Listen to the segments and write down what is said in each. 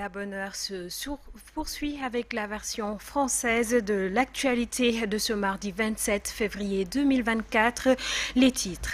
la bonne heure se poursuit avec la version française de l'actualité de ce mardi 27 février 2024. Les titres.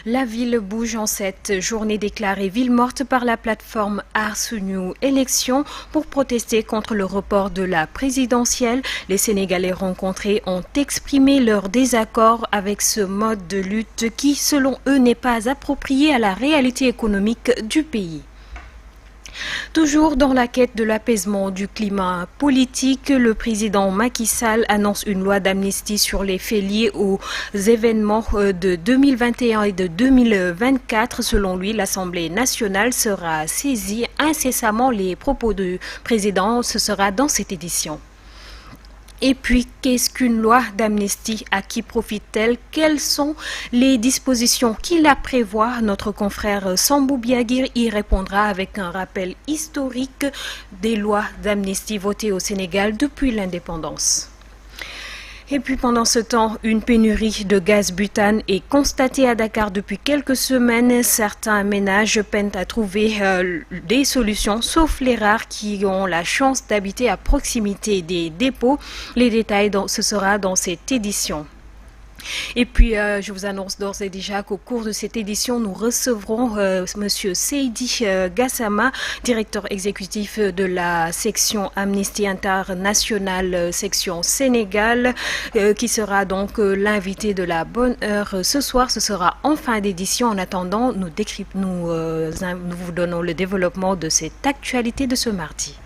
La ville bouge en cette journée déclarée ville morte par la plateforme Arsuniou Élections pour protester contre le report de la présidentielle. Les Sénégalais rencontrés ont exprimé leur désaccord avec ce mode de lutte qui, selon eux, n'est pas approprié à la réalité économique du pays. Toujours dans la quête de l'apaisement du climat politique, le président Macky Sall annonce une loi d'amnistie sur les faits liés aux événements de 2021 et de 2024. Selon lui, l'Assemblée nationale sera saisie incessamment. Les propos du président, ce sera dans cette édition. Et puis, qu'est-ce qu'une loi d'amnistie? À qui profite-t-elle? Quelles sont les dispositions qui la prévoient? Notre confrère Sambou Biagir y répondra avec un rappel historique des lois d'amnistie votées au Sénégal depuis l'indépendance. Et puis pendant ce temps, une pénurie de gaz butane est constatée à Dakar depuis quelques semaines. Certains ménages peinent à trouver des solutions, sauf les rares qui ont la chance d'habiter à proximité des dépôts. Les détails, ce sera dans cette édition. Et puis, je vous annonce d'ores et déjà qu'au cours de cette édition, nous recevrons Monsieur Seydi Gassama, directeur exécutif de la section Amnesty International, section Sénégal, qui sera donc l'invité de la bonne heure ce soir. Ce sera en fin d'édition. En attendant, nous vous donnons le développement de cette actualité de ce mardi.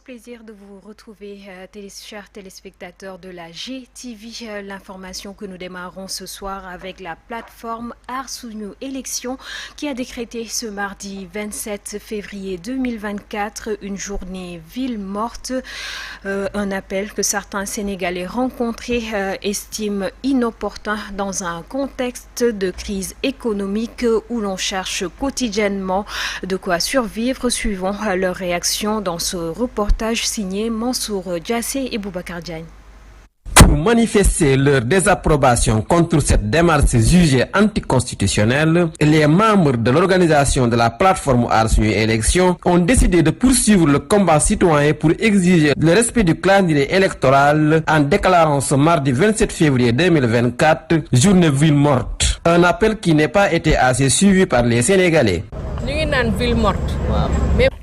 Plaisir de vous retrouver, chers téléspectateurs de la GTV. L'information que nous démarrons ce soir avec la plateforme Arsuniou Élections qui a décrété ce mardi 27 février 2024 une journée ville morte. Un appel que certains Sénégalais rencontrés estiment inopportun dans un contexte de crise économique où l'on cherche quotidiennement de quoi survivre. Suivons leur réaction dans ce reportage signé Mansour Djassé et Boubacar Diagne. Pour manifester leur désapprobation contre cette démarche jugée anticonstitutionnelle, les membres de l'organisation de la plateforme Arsuniou Élections ont décidé de poursuivre le combat citoyen pour exiger le respect du calendrier électoral en déclarant ce mardi 27 février 2024 journée ville morte. Un appel qui n'a pas été assez suivi par les Sénégalais.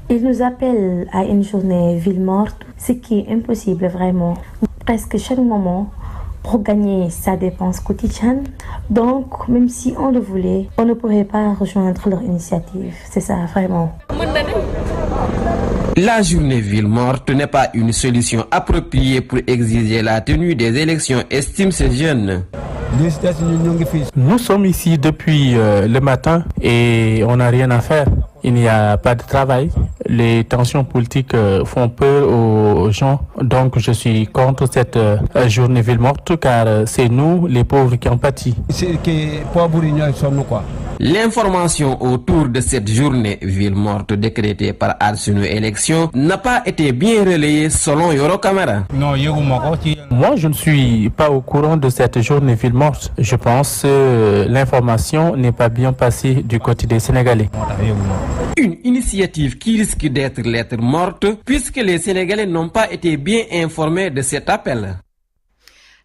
Ils nous appellent à une journée ville morte, ce qui est impossible vraiment. Presque chaque moment pour gagner sa dépense quotidienne. Donc, même si on le voulait, on ne pourrait pas rejoindre leur initiative. C'est ça, vraiment. La journée ville morte n'est pas une solution appropriée pour exiger la tenue des élections, estiment ces jeunes. Nous sommes ici depuis le matin et on n'a rien à faire. Il n'y a pas de travail. Les tensions politiques font peur aux gens. Donc je suis contre cette journée ville morte car c'est nous, les pauvres, qui en pâtissent. L'information autour de cette journée ville morte décrétée par Arsuniou Élections n'a pas été bien relayée selon Yoro Camara. Moi, je ne suis pas au courant de cette journée ville morte. Je pense que l'information n'est pas bien passée du côté des Sénégalais. Une initiative qui risque d'être lettre morte puisque les Sénégalais n'ont pas été bien informés de cet appel.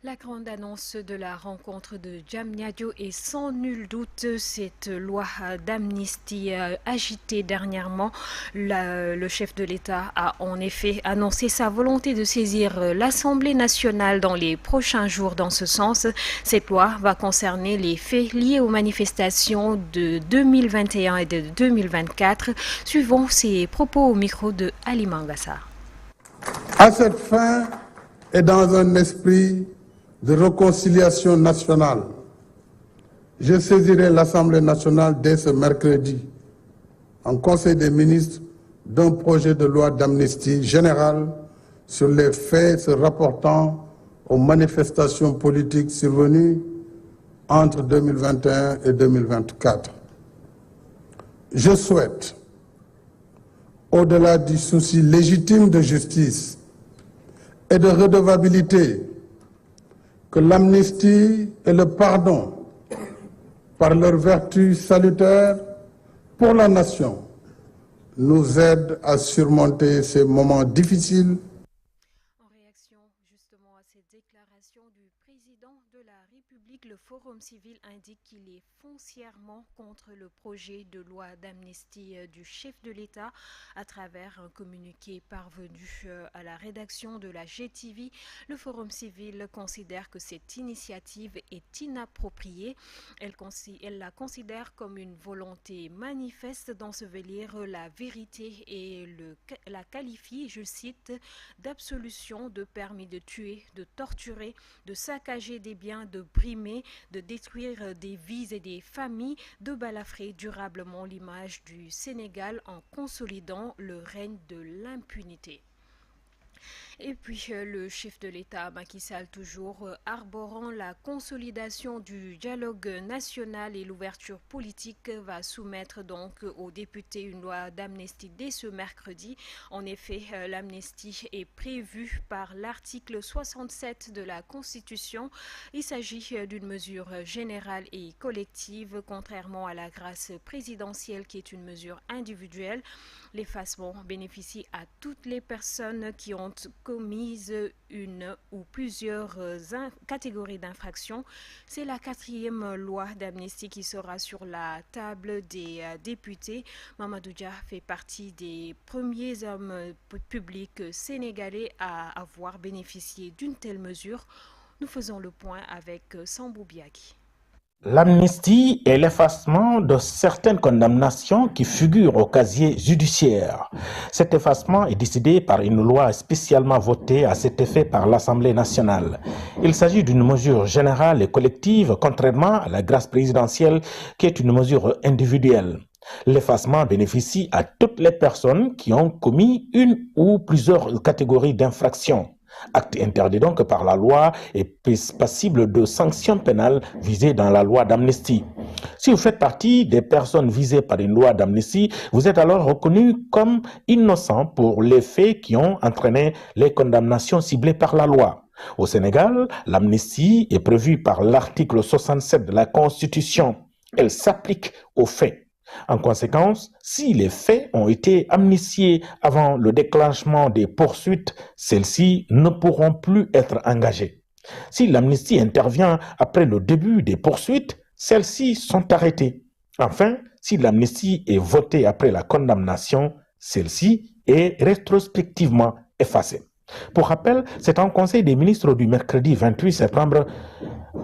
La grande annonce de la rencontre de Diamniadio est sans nul doute cette loi d'amnistie agitée dernièrement. Le chef de l'État a en effet annoncé sa volonté de saisir l'Assemblée nationale dans les prochains jours dans ce sens. Cette loi va concerner les faits liés aux manifestations de 2021 et de 2024. Suivons ces propos au micro de Ali Mangassa. À cette fin et dans un esprit de réconciliation nationale, je saisirai l'Assemblée nationale dès ce mercredi en Conseil des ministres d'un projet de loi d'amnistie générale sur les faits se rapportant aux manifestations politiques survenues entre 2021 et 2024. Je souhaite, au-delà du souci légitime de justice et de redevabilité, que l'amnistie et le pardon, par leur vertu salutaire pour la nation, nous aident à surmonter ces moments difficiles. En réaction justement à cette déclaration du président de la République, le Forum civil indique qu'il est foncièrement contre le projet de loi d'amnistie du chef de l'État. À travers un communiqué parvenu à la rédaction de la GTV, le Forum civil considère que cette initiative est inappropriée. Elle la considère comme une volonté manifeste d'ensevelir la vérité et la qualifie, je cite, d'absolution, de permis de tuer, de torturer, de saccager des biens, de brimer, de détruire des vies et des familles, de balafrer durablement l'image du Sénégal en consolidant le règne de l'impunité. Et puis le chef de l'État, Macky Sall, toujours arborant la consolidation du dialogue national et l'ouverture politique, va soumettre donc aux députés une loi d'amnistie dès ce mercredi. En effet, l'amnistie est prévue par l'article 67 de la Constitution. Il s'agit d'une mesure générale et collective, contrairement à la grâce présidentielle qui est une mesure individuelle. L'effacement bénéficie à toutes les personnes qui ont commis une ou plusieurs catégories d'infractions. C'est la 4e loi d'amnistie qui sera sur la table des députés. Mamadou Dia fait partie des premiers hommes publics sénégalais à avoir bénéficié d'une telle mesure. Nous faisons le point avec Sambou Biaki. L'amnistie est l'effacement de certaines condamnations qui figurent au casier judiciaire. Cet effacement est décidé par une loi spécialement votée à cet effet par l'Assemblée nationale. Il s'agit d'une mesure générale et collective, contrairement à la grâce présidentielle qui est une mesure individuelle. L'effacement bénéficie à toutes les personnes qui ont commis une ou plusieurs catégories d'infractions. Acte interdit donc par la loi et passible de sanctions pénales visées dans la loi d'amnistie. Si vous faites partie des personnes visées par une loi d'amnistie, vous êtes alors reconnu comme innocent pour les faits qui ont entraîné les condamnations ciblées par la loi. Au Sénégal, l'amnistie est prévue par l'article 67 de la Constitution. Elle s'applique aux faits. En conséquence, si les faits ont été amnistiés avant le déclenchement des poursuites, celles-ci ne pourront plus être engagées. Si l'amnistie intervient après le début des poursuites, celles-ci sont arrêtées. Enfin, si l'amnistie est votée après la condamnation, celle-ci est rétrospectivement effacée. Pour rappel, c'est en Conseil des ministres du mercredi 28 septembre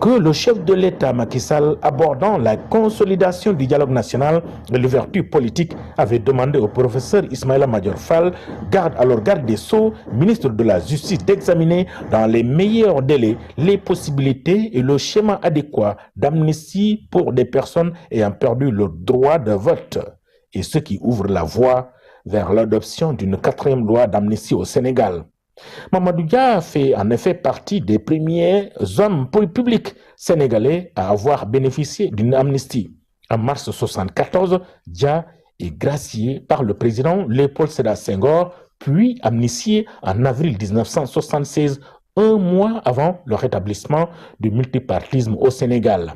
que le chef de l'État, Macky Sall, abordant la consolidation du dialogue national et l'ouverture politique, avait demandé au professeur Ismaïla Madior Fall, garde des Sceaux, ministre de la Justice, d'examiner dans les meilleurs délais les possibilités et le schéma adéquat d'amnistie pour des personnes ayant perdu le droit de vote, et ce qui ouvre la voie vers l'adoption d'une 4e loi d'amnistie au Sénégal. Mamadou Dia fait en effet partie des premiers hommes publics sénégalais à avoir bénéficié d'une amnistie. En mars 1974, Dia est gracié par le président Léopold Sédar Senghor, puis amnistié en avril 1976, un mois avant le rétablissement du multipartisme au Sénégal.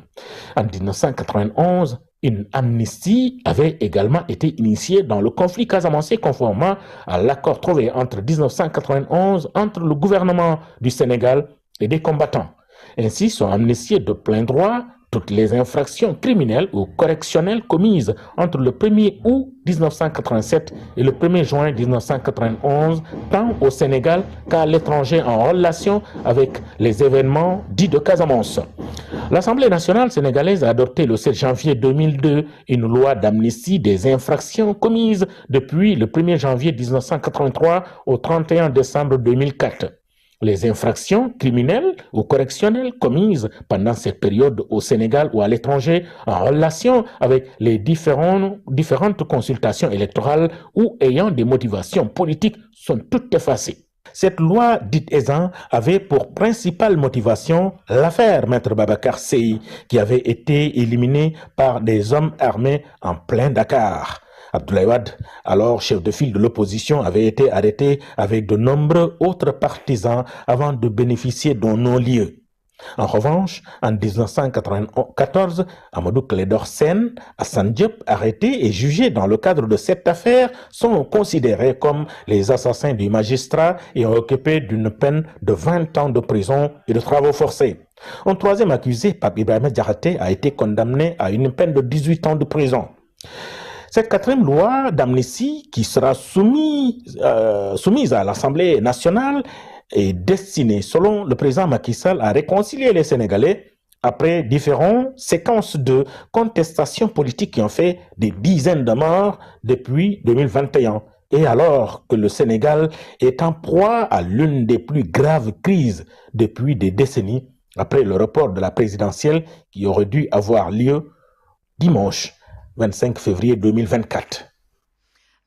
En 1991, une amnistie avait également été initiée dans le conflit casamançais conformément à l'accord trouvé entre 1991 entre le gouvernement du Sénégal et des combattants. Ainsi sont amnistiés de plein droit toutes les infractions criminelles ou correctionnelles commises entre le 1er août 1987 et le 1er juin 1991, tant au Sénégal qu'à l'étranger en relation avec les événements dits de Casamance. L'Assemblée nationale sénégalaise a adopté le 7 janvier 2002 une loi d'amnistie des infractions commises depuis le 1er janvier 1983 au 31 décembre 2004. Les infractions criminelles ou correctionnelles commises pendant cette période au Sénégal ou à l'étranger en relation avec les différentes consultations électorales ou ayant des motivations politiques sont toutes effacées. Cette loi dite Ezzan avait pour principale motivation l'affaire Maître Babacar Sèye qui avait été éliminée par des hommes armés en plein Dakar. Abdoulaye Wade, alors chef de file de l'opposition, avait été arrêté avec de nombreux autres partisans avant de bénéficier d'un non-lieu. En revanche, en 1994, Amadou Clédor Sène, Assane Diop, arrêtés et jugés dans le cadre de cette affaire, sont considérés comme les assassins du magistrat et ont occupé d'une peine de 20 ans de prison et de travaux forcés. Un troisième accusé, Pape Ibrahima Diakhaté, a été condamné à une peine de 18 ans de prison. Cette quatrième loi d'amnistie qui sera soumise à l'Assemblée nationale est destinée, selon le président Macky Sall, à réconcilier les Sénégalais après différentes séquences de contestations politiques qui ont fait des dizaines de morts depuis 2021. Et alors que le Sénégal est en proie à l'une des plus graves crises depuis des décennies, après le report de la présidentielle qui aurait dû avoir lieu dimanche 25 février 2024.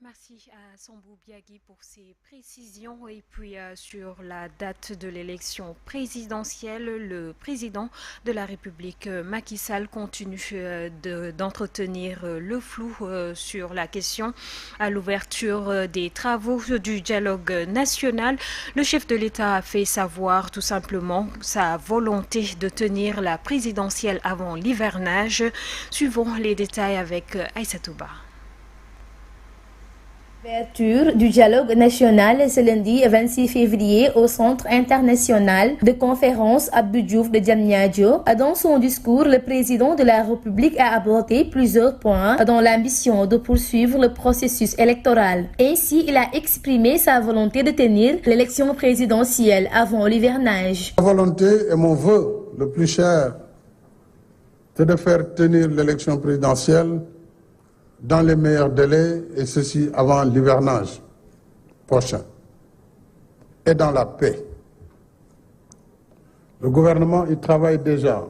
Merci à Sambou Biagui pour ces précisions. Et puis sur la date de l'élection présidentielle, le président de la République, Macky Sall, continue d'entretenir le flou sur la question. À l'ouverture des travaux du dialogue national, le chef de l'État a fait savoir tout simplement sa volonté de tenir la présidentielle avant l'hivernage. Suivons les détails avec Aïssatou Ba. Ouverture du dialogue national ce lundi 26 février au Centre international de conférence Abdou Diouf de Diamniadio. Dans son discours, le président de la République a abordé plusieurs points dont l'ambition de poursuivre le processus électoral. Ainsi, il a exprimé sa volonté de tenir l'élection présidentielle avant l'hivernage. Ma volonté et mon vœu le plus cher, c'est de faire tenir l'élection présidentielle dans les meilleurs délais, et ceci avant l'hivernage prochain, et dans la paix. Le gouvernement y travaille déjà.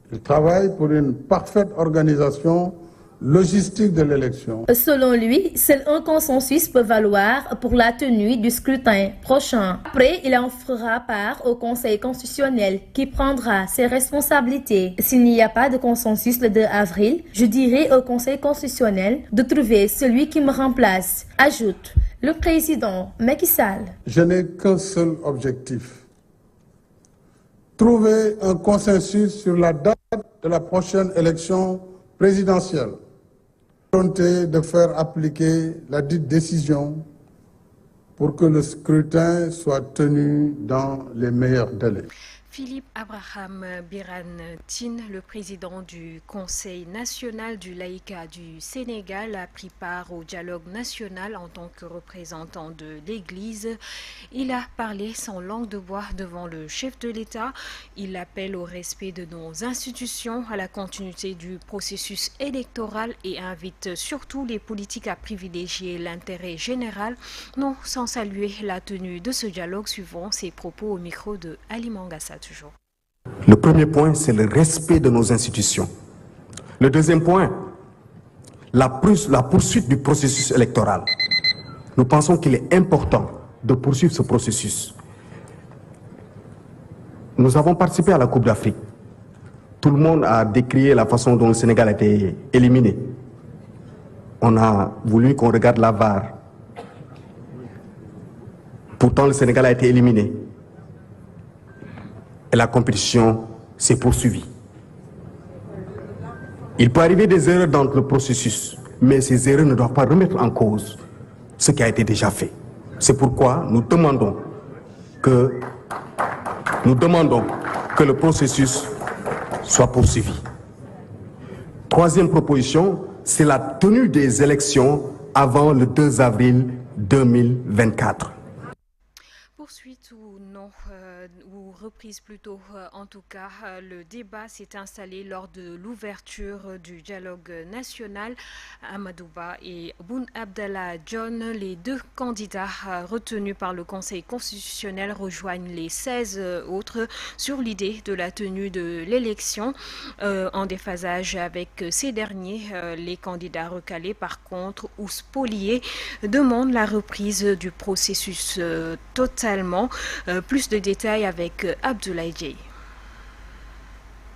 Il travaille pour une parfaite organisation logistique de l'élection. Selon lui, seul un consensus peut valoir pour la tenue du scrutin prochain. Après, il en fera part au Conseil constitutionnel qui prendra ses responsabilités. S'il n'y a pas de consensus le 2 avril, je dirai au Conseil constitutionnel de trouver celui qui me remplace, ajoute le président Macky Sall. Je n'ai qu'un seul objectif: trouver un consensus sur la date de la prochaine élection présidentielle. Volonté de faire appliquer la dite décision pour que le scrutin soit tenu dans les meilleurs délais. Philippe Abraham Birane-Tine, le président du Conseil national du laïcat du Sénégal, a pris part au dialogue national en tant que représentant de l'Église. Il a parlé sans langue de bois devant le chef de l'État. Il appelle au respect de nos institutions, à la continuité du processus électoral et invite surtout les politiques à privilégier l'intérêt général, non sans saluer la tenue de ce dialogue, suivant ses propos au micro de Ali Mangassa. Le premier point, c'est le respect de nos institutions. Le deuxième point, la poursuite du processus électoral. Nous pensons qu'il est important de poursuivre ce processus. Nous avons participé à la Coupe d'Afrique. Tout le monde a décrié la façon dont le Sénégal a été éliminé. On a voulu qu'on regarde la VAR. Pourtant, le Sénégal a été éliminé. Et la compétition s'est poursuivie. Il peut arriver des erreurs dans le processus, mais ces erreurs ne doivent pas remettre en cause ce qui a été déjà fait. C'est pourquoi nous demandons que le processus soit poursuivi. Troisième proposition, c'est la tenue des élections avant le 2 avril 2024. Poursuite ou non, ou reprise plutôt, en tout cas, le débat s'est installé lors de l'ouverture du dialogue national. Amadou Ba et Boun Abdallah Dionne, les deux candidats retenus par le Conseil constitutionnel, rejoignent les 16 autres sur l'idée de la tenue de l'élection. En déphasage avec ces derniers, les candidats recalés, par contre, ou spoliés, demandent la reprise du processus totalement. Plus de détails avec Abdoulaye Dieye.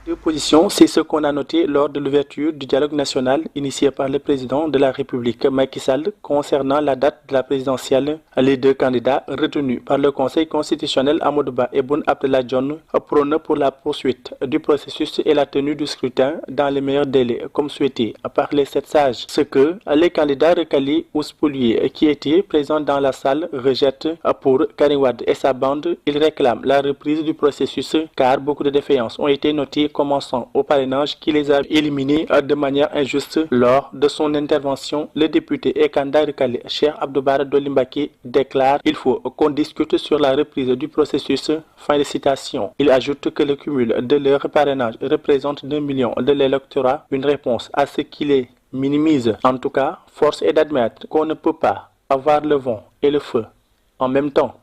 Deux positions, c'est ce qu'on a noté lors de l'ouverture du dialogue national initié par le président de la République, Macky Sall, concernant la date de la présidentielle. Les deux candidats retenus par le Conseil constitutionnel, Amadou Ba et Boun Abdallah Dionne, prônent pour la poursuite du processus et la tenue du scrutin dans les meilleurs délais, comme souhaité par les 7 sages. Ce que les candidats recalés ou spoliés qui étaient présents dans la salle rejettent. Pour Karim Wade et sa bande, ils réclament la reprise du processus car beaucoup de défaillances ont été notées, commençant au parrainage qui les a éliminés de manière injuste. Lors de son intervention, le député et candidat recalé, Cheikh Abdou Bara Dolly Mbacké, déclare « Il faut qu'on discute sur la reprise du processus ». Fin de citation. Il ajoute que le cumul de leur parrainage représente 2 millions de l'électorat, une réponse à ce qui les minimise. En tout cas, force est d'admettre qu'on ne peut pas avoir le vent et le feu en même temps.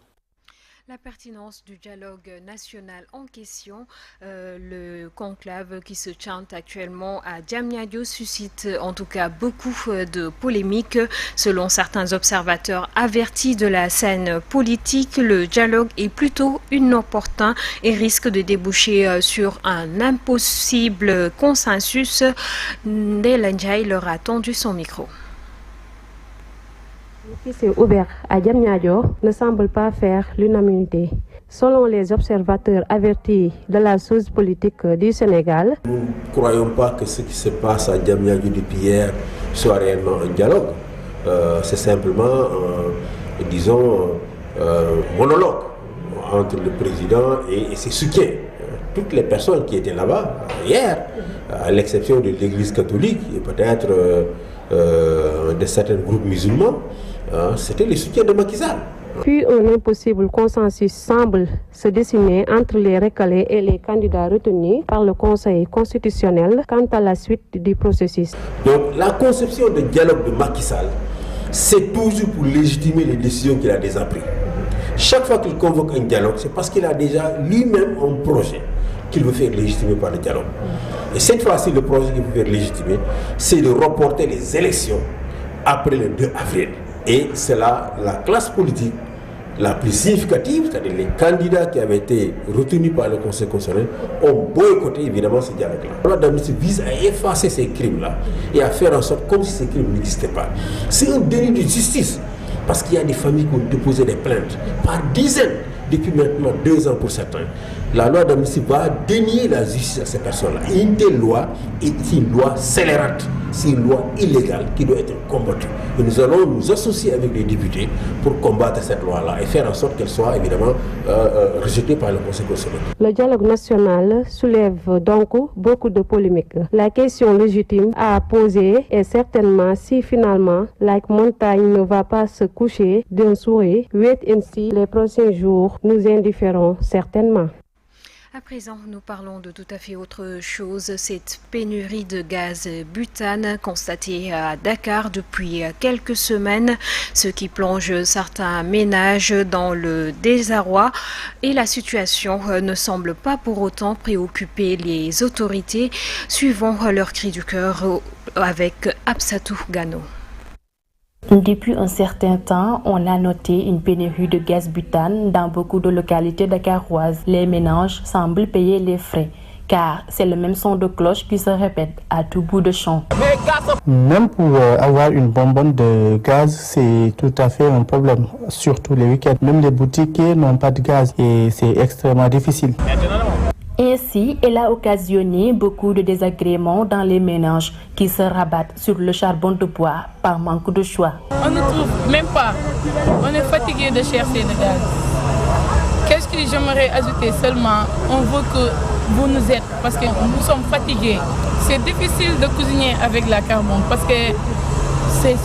La pertinence du dialogue national en question, le conclave qui se chante actuellement à Diamniadio suscite en tout cas beaucoup de polémiques. Selon certains observateurs avertis de la scène politique, le dialogue est plutôt inopportun et risque de déboucher sur un impossible consensus. Ndella Ndiaye leur a tendu son micro. Qui s'est ouvert à Diamniadio ne semble pas faire l'unanimité. Selon les observateurs avertis de la chose politique du Sénégal, nous ne croyons pas que ce qui se passe à Diamniadio depuis hier soit réellement un dialogue. C'est simplement, monologue entre le président et ses soutiens. Toutes les personnes qui étaient là-bas hier, à l'exception de l'Église catholique et peut-être de certains groupes musulmans, c'était les soutiens de Macky Sall. Puis un impossible consensus semble se dessiner entre les recalés et les candidats retenus par le Conseil constitutionnel quant à la suite du processus. Donc la conception de dialogue de Macky Sall, c'est toujours pour légitimer les décisions qu'il a déjà prises. Chaque fois qu'il convoque un dialogue, c'est parce qu'il a déjà lui-même un projet qu'il veut faire légitimer par le dialogue. Et cette fois-ci, le projet qu'il veut faire légitimer, c'est de reporter les élections après le 2 avril. Et c'est là la classe politique la plus significative, c'est-à-dire les candidats qui avaient été retenus par le Conseil constitutionnel, ont boycotté évidemment ce dialogue-là. La loi d'amnistie vise à effacer ces crimes-là et à faire en sorte comme si ces crimes n'existaient pas. C'est un délit de justice parce qu'il y a des familles qui ont déposé des plaintes par dizaines depuis maintenant 2 ans pour certains. La loi d'amnistie va dénier la justice à ces personnes-là. Une telle loi est une loi scélérate, c'est une loi illégale qui doit être combattue. Et nous allons nous associer avec les députés pour combattre cette loi-là et faire en sorte qu'elle soit évidemment rejetée par le Conseil constitutionnel. Le dialogue national soulève donc beaucoup de polémiques. La question légitime à poser est certainement si finalement la montagne ne va pas se coucher d'un sourire. Wait and see, les prochains jours nous indifféreront certainement. À présent, nous parlons de tout à fait autre chose. Cette pénurie de gaz butane constatée à Dakar depuis quelques semaines, ce qui plonge certains ménages dans le désarroi. Et la situation ne semble pas pour autant préoccuper les autorités. Suivons leur cri du cœur avec Absatou Gano. Depuis un certain temps, on a noté une pénurie de gaz butane dans beaucoup de localités dakaroises. Les ménages semblent payer les frais, car c'est le même son de cloche qui se répète à tout bout de champ. Même pour avoir une bonbonne de gaz, c'est tout à fait un problème, surtout les week-ends. Même les boutiquiers n'ont pas de gaz et c'est extrêmement difficile. Ainsi, elle a occasionné beaucoup de désagréments dans les ménages qui se rabattent sur le charbon de bois par manque de choix. On ne trouve même pas. On est fatigué de chercher le gaz. Qu'est-ce que j'aimerais ajouter seulement? On veut que vous nous aidiez parce que nous sommes fatigués. C'est difficile de cuisiner avec la carbone parce que c'est